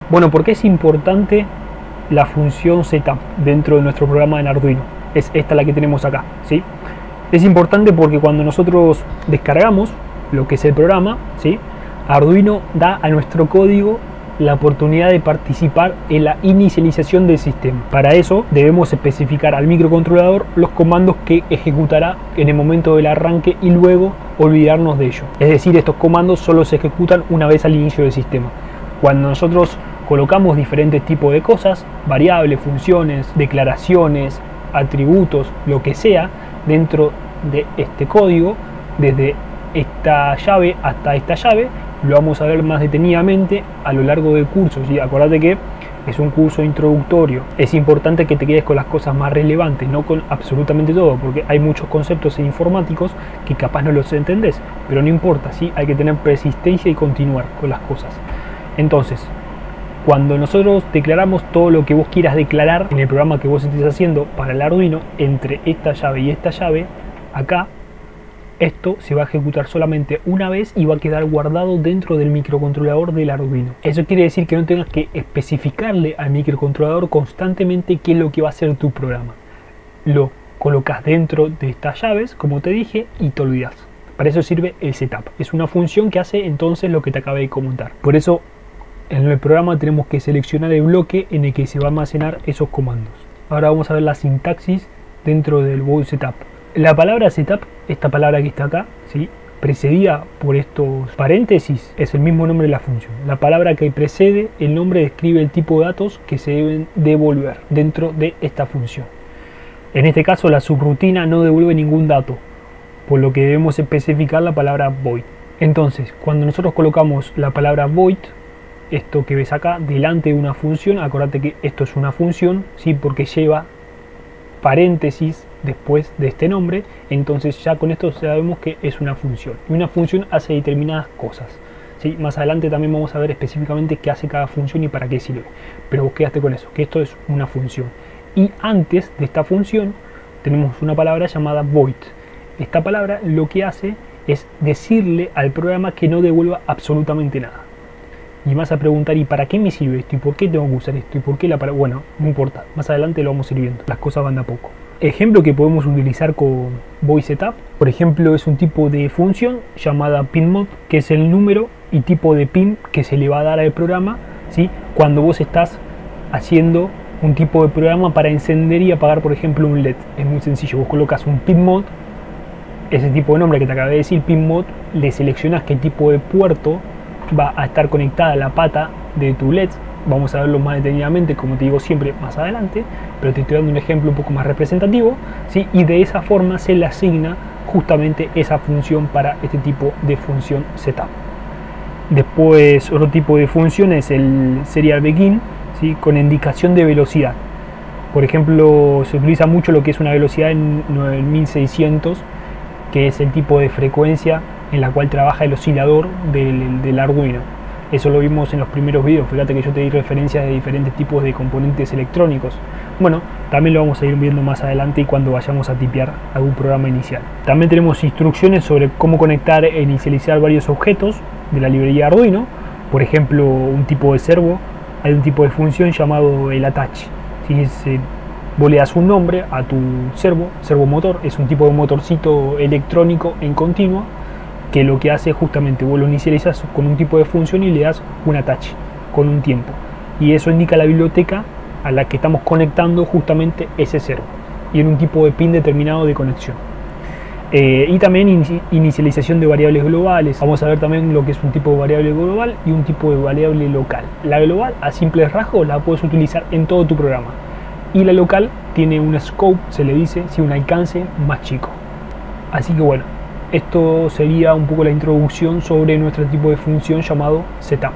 Bueno, ¿por qué es importante la función setup dentro de nuestro programa en Arduino? Es esta la que tenemos acá, ¿sí? Es importante porque cuando nosotros descargamos lo que es el programa, ¿sí?, Arduino da a nuestro código la oportunidad de participar en la inicialización del sistema. Para eso debemos especificar al microcontrolador los comandos que ejecutará en el momento del arranque y luego olvidarnos de ello. Es decir, estos comandos solo se ejecutan una vez al inicio del sistema. Cuando nosotros colocamos diferentes tipos de cosas, variables, funciones, declaraciones, atributos, lo que sea, dentro de este código, desde esta llave hasta esta llave, lo vamos a ver más detenidamente a lo largo del curso, ¿sí? Acuérdate que es un curso introductorio. Es importante que te quedes con las cosas más relevantes, no con absolutamente todo, porque hay muchos conceptos informáticos que capaz no los entendés, pero no importa, ¿sí? Hay que tener persistencia y continuar con las cosas. Entonces, cuando nosotros declaramos todo lo que vos quieras declarar en el programa que vos estés haciendo para el Arduino, entre esta llave y esta llave, acá, esto se va a ejecutar solamente una vez y va a quedar guardado dentro del microcontrolador del Arduino. Eso quiere decir que no tengas que especificarle al microcontrolador constantemente qué es lo que va a hacer tu programa. Lo colocas dentro de estas llaves, como te dije, y te olvidas. Para eso sirve el setup. Es una función que hace entonces lo que te acabé de comentar. Por eso en el programa tenemos que seleccionar el bloque en el que se va a almacenar esos comandos. Ahora vamos a ver la sintaxis dentro del Void Setup. La palabra setup, esta palabra que está acá, ¿sí?, precedida por estos paréntesis, es el mismo nombre de la función. La palabra que precede el nombre describe el tipo de datos que se deben devolver dentro de esta función. En este caso la subrutina no devuelve ningún dato, por lo que debemos especificar la palabra void. Entonces, cuando nosotros colocamos la palabra void, esto que ves acá, delante de una función, acordate que esto es una función, ¿sí?, porque lleva paréntesis después de este nombre, entonces ya con esto sabemos que es una función. Y una función hace determinadas cosas, ¿sí? Más adelante también vamos a ver específicamente qué hace cada función y para qué sirve. Pero vos quedaste con eso, que esto es una función. Y antes de esta función tenemos una palabra llamada void. Esta palabra lo que hace es decirle al programa que no devuelva absolutamente nada. Y vas a preguntar, ¿y para qué me sirve esto? ¿Y por qué tengo que usar esto? ¿Y por qué la palabra? Bueno, no importa, más adelante lo vamos a ir viendo. Las cosas van de a poco. Ejemplo que podemos utilizar con Void Setup, por ejemplo, es un tipo de función llamada pinMod, que es el número y tipo de pin que se le va a dar al programa, ¿sí?, cuando vos estás haciendo un tipo de programa para encender y apagar, por ejemplo, un LED. Es muy sencillo, vos colocas un pinMod, ese tipo de nombre que te acabé de decir, pinMod, le seleccionas qué tipo de puerto va a estar conectada a la pata de tu LED. Vamos a verlo más detenidamente, como te digo siempre, más adelante, pero te estoy dando un ejemplo un poco más representativo, ¿sí? Y de esa forma se le asigna justamente esa función para este tipo de función setup. Después, otro tipo de función es el serial begin, ¿sí?, con indicación de velocidad. Por ejemplo, se utiliza mucho lo que es una velocidad en 9600, que es el tipo de frecuencia en la cual trabaja el oscilador del Arduino. Eso lo vimos en los primeros videos. Fíjate que yo te di referencias de diferentes tipos de componentes electrónicos. Bueno, también lo vamos a ir viendo más adelante y cuando vayamos a tipear algún programa inicial. También tenemos instrucciones sobre cómo conectar e inicializar varios objetos de la librería Arduino. Por ejemplo, un tipo de servo. Hay un tipo de función llamado el attach. Si vos le das un nombre a tu servo motor, es un tipo de motorcito electrónico en continuo, que lo que hace justamente vos lo inicializas con un tipo de función y le das un attach con un tiempo, y eso indica la biblioteca a la que estamos conectando justamente ese servo y en un tipo de pin determinado de conexión. Y también inicialización de variables globales. Vamos a ver también lo que es un tipo de variable global y un tipo de variable local. La global, a simples rasgos, la puedes utilizar en todo tu programa, y la local tiene un scope, se le dice, sí, un alcance más chico. Así que bueno, esto sería un poco la introducción sobre nuestro tipo de función llamado setup.